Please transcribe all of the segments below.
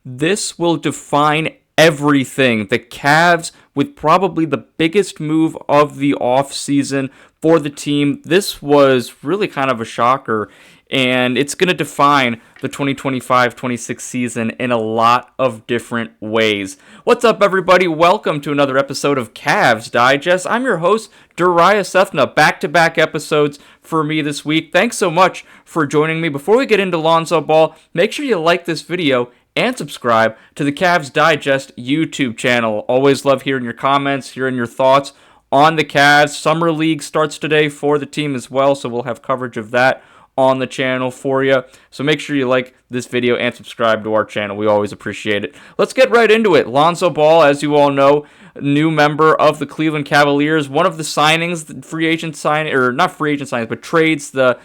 This will define everything. The Cavs, with probably the biggest move of the offseason for the team. This was really kind of a shocker, and it's going to define the 2025-26 season in a lot of different ways. What's up, everybody? Welcome to another episode of Cavs Digest. I'm your host, Darayus Sethna. Back-to-back episodes for me this week. Thanks so much for joining me. Before we get into Lonzo Ball, make sure you like this video and subscribe to the Cavs Digest YouTube channel. Always love hearing your comments, hearing your thoughts on the Cavs. Summer League starts today for the team as well, so we'll have coverage of that on the channel for you. So make sure you like this video and subscribe to our channel. We always appreciate it. Let's get right into it. Lonzo Ball, as you all know, new member of the Cleveland Cavaliers. One of the signings, the free agent sign, or not free agent signings, but trades the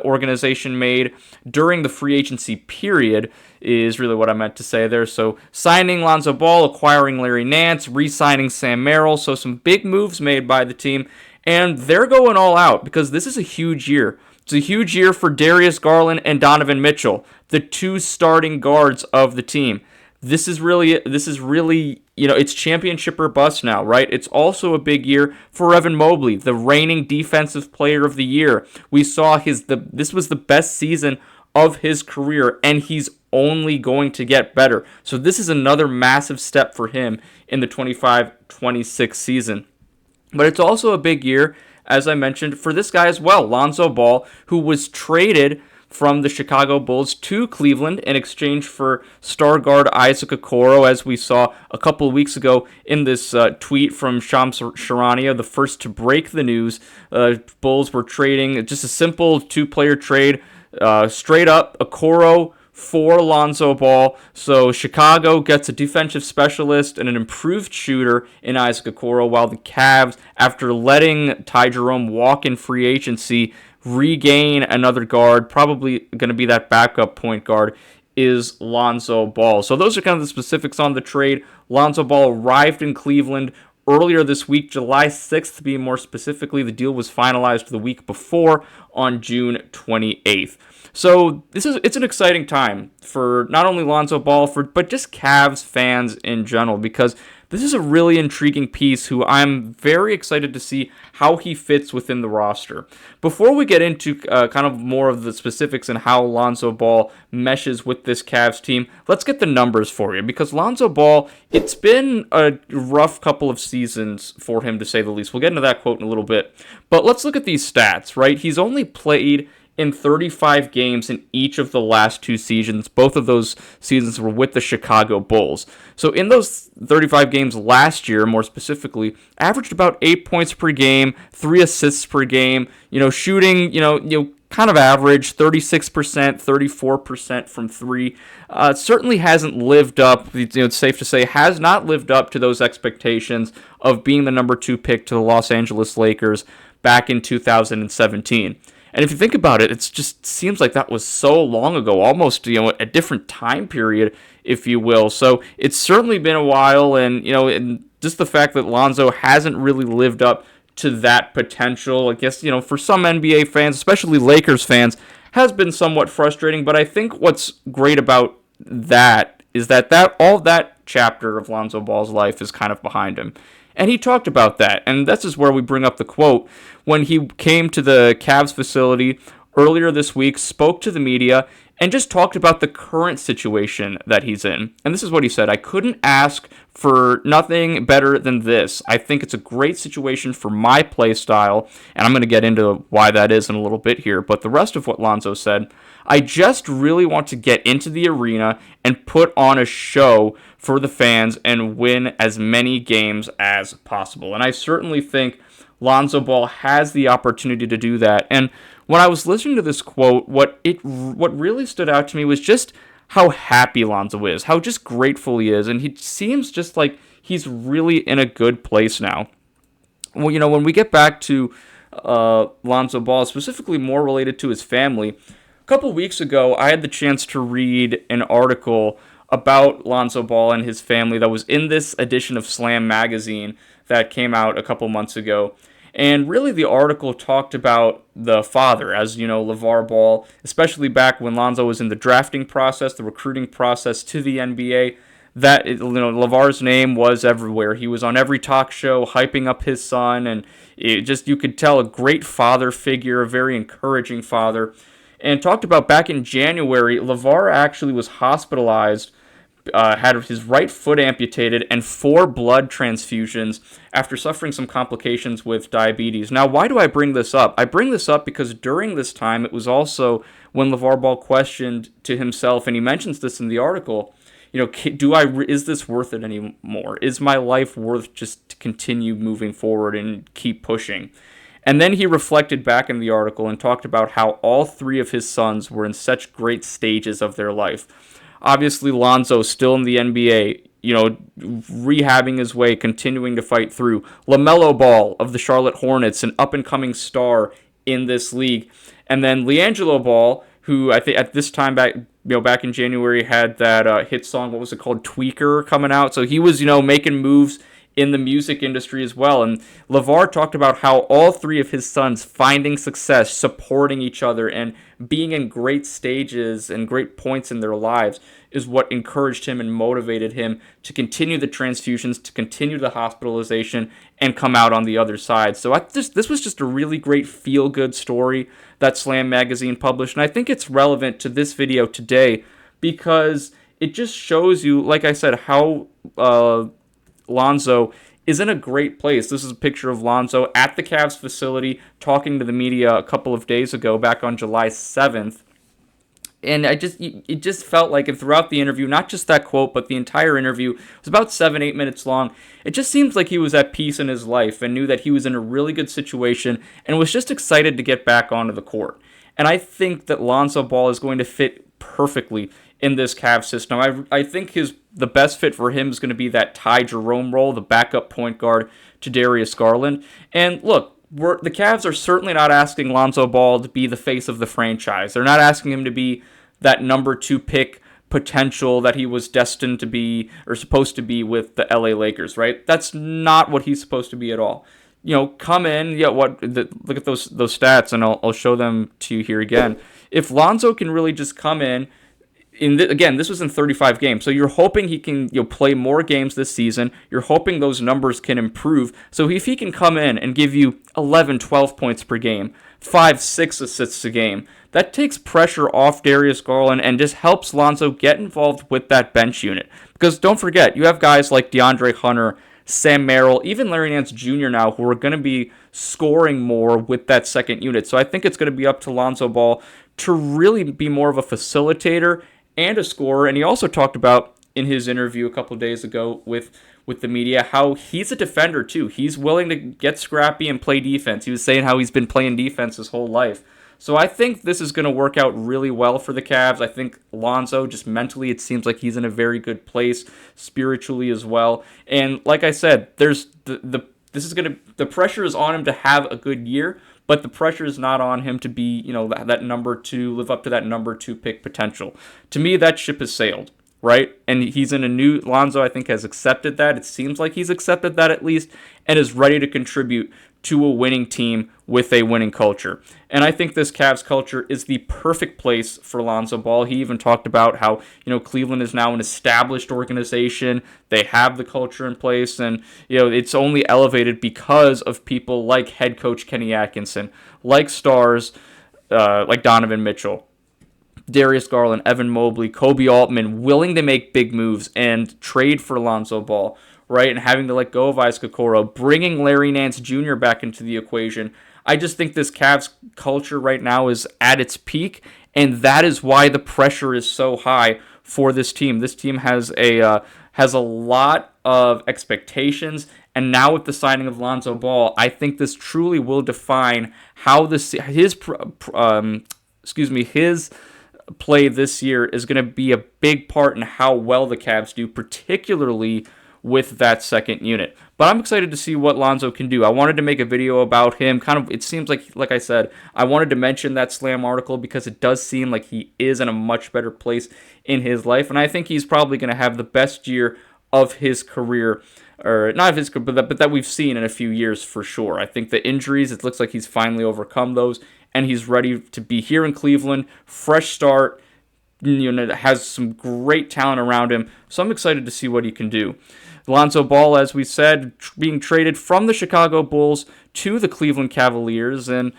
organization made during the free agency period is really what I meant to say there. So signing Lonzo Ball, acquiring Larry Nance, re-signing Sam Merrill. So some big moves made by the team, and they're going all out because this is a huge year. It's a huge year for Darius Garland and Donovan Mitchell, the two starting guards of the team. This is really, it's championship or bust now, right? It's also a big year for Evan Mobley, the reigning defensive player of the year. We saw this was the best season of his career, and he's only going to get better. So this is another massive step for him in the 25-26 season. But it's also a big year, as I mentioned, for this guy as well, Lonzo Ball, who was traded from the Chicago Bulls to Cleveland in exchange for star guard Isaac Okoro, as we saw a couple of weeks ago in this tweet from Shams Charania, the first to break the news. Bulls were trading just a simple two-player trade, straight up Okoro for Lonzo Ball. So Chicago gets a defensive specialist and an improved shooter in Isaac Okoro, while the Cavs, after letting Ty Jerome walk in free agency, regain another guard, probably going to be that backup point guard, is Lonzo Ball. So those are kind of the specifics on the trade. Lonzo Ball arrived in Cleveland earlier this week, July 6th to be more specifically. The deal was finalized the week before on June 28th. So it's an exciting time for not only Lonzo Ball, but just Cavs fans in general, because this is a really intriguing piece who I'm very excited to see how he fits within the roster. Before we get into kind of more of the specifics and how Lonzo Ball meshes with this Cavs team, let's get the numbers for you, because Lonzo Ball, it's been a rough couple of seasons for him, to say the least. We'll get into that quote in a little bit. But let's look at these stats, right? He's only played in 35 games in each of the last two seasons. Both of those seasons were with the Chicago Bulls. So in those 35 games last year, more specifically, averaged about 8 points per game, 3 assists per game, shooting, kind of average, 36%, 34% from three. Certainly hasn't lived up, it's safe to say, has not lived up to those expectations of being the number 2 pick to the Los Angeles Lakers back in 2017. And if you think about it, it just seems like that was so long ago, almost, a different time period, if you will. So it's certainly been a while, and, and just the fact that Lonzo hasn't really lived up to that potential, I guess, for some NBA fans, especially Lakers fans, has been somewhat frustrating. But I think what's great about that is that all that chapter of Lonzo Ball's life is kind of behind him. And he talked about that, and this is where we bring up the quote. When he came to the Cavs facility earlier this week, spoke to the media, and just talked about the current situation that he's in. And this is what he said: "I couldn't ask for nothing better than this. I think it's a great situation for my play style," and I'm going to get into why that is in a little bit here. But the rest of what Lonzo said: "I just really want to get into the arena and put on a show for the fans and win as many games as possible." And I certainly think Lonzo Ball has the opportunity to do that. And when I was listening to this quote, what really stood out to me was just how happy Lonzo is, how just grateful he is, and he seems just like he's really in a good place now. Well, when we get back to Lonzo Ball, specifically more related to his family, a couple weeks ago, I had the chance to read an article about Lonzo Ball and his family that was in this edition of Slam magazine that came out a couple months ago. And really, the article talked about the father, as you know, LeVar Ball, especially back when Lonzo was in the drafting process, the recruiting process to the NBA. LeVar's name was everywhere. He was on every talk show, hyping up his son, and you could tell a great father figure, a very encouraging father. And talked about back in January, LeVar actually was hospitalized, had his right foot amputated, and 4 blood transfusions after suffering some complications with diabetes. Now, why do I bring this up? I bring this up because during this time, it was also when LeVar Ball questioned to himself, and he mentions this in the article, is this worth it anymore? Is my life worth just to continue moving forward and keep pushing? And then he reflected back in the article and talked about how all 3 of his sons were in such great stages of their life. Obviously, Lonzo still in the NBA, rehabbing his way, continuing to fight through. LaMelo Ball of the Charlotte Hornets, an up-and-coming star in this league. And then LiAngelo Ball, who I think at this time back in January had that hit song, what was it called, Tweaker, coming out. So he was, making moves in the music industry as well. And LeVar talked about how all 3 of his sons finding success, supporting each other, and being in great stages and great points in their lives is what encouraged him and motivated him to continue the transfusions, to continue the hospitalization, and come out on the other side. So this was just a really great feel-good story that Slam Magazine published, and I think it's relevant to this video today because it just shows you, like I said, how Lonzo is in a great place. This is a picture of Lonzo at the Cavs facility talking to the media a couple of days ago, back on July 7th. And it just felt like, and throughout the interview, not just that quote, but the entire interview was about 7-8 minutes long. It just seems like he was at peace in his life and knew that he was in a really good situation and was just excited to get back onto the court. And I think that Lonzo Ball is going to fit perfectly in this Cavs system. I think the best fit for him is going to be that Ty Jerome role, the backup point guard to Darius Garland. And look, the Cavs are certainly not asking Lonzo Ball to be the face of the franchise. They're not asking him to be that number 2 pick potential that he was destined to be or supposed to be with the LA Lakers, right? That's not what he's supposed to be at all. Come in, look at those stats, and I'll show them to you here again. If Lonzo can really just come in, again, this was in 35 games, so you're hoping he can play more games this season. You're hoping those numbers can improve. So if he can come in and give you 11, 12 points per game, 5, 6 assists a game, that takes pressure off Darius Garland and just helps Lonzo get involved with that bench unit. Because don't forget, you have guys like DeAndre Hunter, Sam Merrill, even Larry Nance Jr. now, who are going to be scoring more with that second unit. So I think it's going to be up to Lonzo Ball to really be more of a facilitator and a scorer. And he also talked about in his interview a couple of days ago with the media how he's a defender too. He's willing to get scrappy and play defense. He was saying how he's been playing defense his whole life. So I think this is going to work out really well for the Cavs. I think Lonzo, just mentally, it seems like he's in a very good place, spiritually as well. And like I said, there's the pressure is on him to have a good year, but the pressure is not on him to be, that number 2, live up to that number 2 pick potential. To me, that ship has sailed, right? And he's in a new, Lonzo, I think, has accepted that. It seems like he's accepted that at least, and is ready to contribute to a winning team with a winning culture. And I think this Cavs culture is the perfect place for Lonzo Ball. He even talked about how, Cleveland is now an established organization. They have the culture in place, and, it's only elevated because of people like head coach Kenny Atkinson, like stars like Donovan Mitchell, Darius Garland, Evan Mobley, Koby Altman, willing to make big moves and trade for Lonzo Ball, right, and having to let go of Isaac Okoro, bringing Larry Nance Jr. back into the equation. I just think this Cavs culture right now is at its peak, and that is why the pressure is so high for this team. This team has a lot of expectations, and now with the signing of Lonzo Ball, I think this truly will define how his play this year is going to be a big part in how well the Cavs do, particularly with that second unit. But I'm excited to see what Lonzo can do. I wanted to make a video about him. It seems like I said, I wanted to mention that Slam article because it does seem like he is in a much better place in his life. And I think he's probably going to have the best year of his career, or not of his career, but that we've seen in a few years for sure. I think the injuries, it looks like he's finally overcome those, and he's ready to be here in Cleveland, fresh start, has some great talent around him, so I'm excited to see what he can do. Lonzo Ball, as we said, being traded from the Chicago Bulls to the Cleveland Cavaliers, and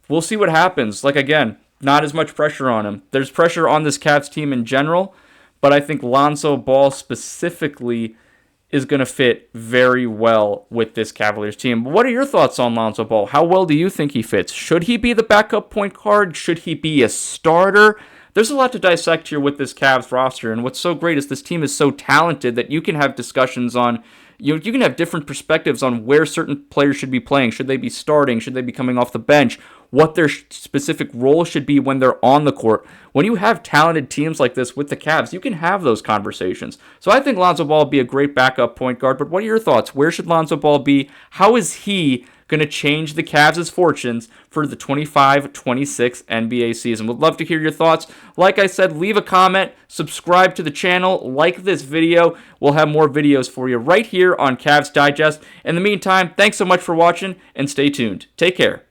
we'll see what happens. Like, again, not as much pressure on him. There's pressure on this Cavs team in general, but I think Lonzo Ball specifically is going to fit very well with this Cavaliers team. What are your thoughts on Lonzo Ball? How well do you think he fits? Should he be the backup point guard? Should he be a starter? There's a lot to dissect here with this Cavs roster, and what's so great is this team is so talented that you can have discussions on, you can have different perspectives on where certain players should be playing. Should they be starting? Should they be coming off the bench? What their specific role should be when they're on the court. When you have talented teams like this with the Cavs, you can have those conversations. So I think Lonzo Ball would be a great backup point guard, but what are your thoughts? Where should Lonzo Ball be? How is he going to change the Cavs' fortunes for the 25-26 NBA season? Would love to hear your thoughts. Like I said, leave a comment, subscribe to the channel, like this video. We'll have more videos for you right here on Cavs Digest. In the meantime, thanks so much for watching, and stay tuned. Take care.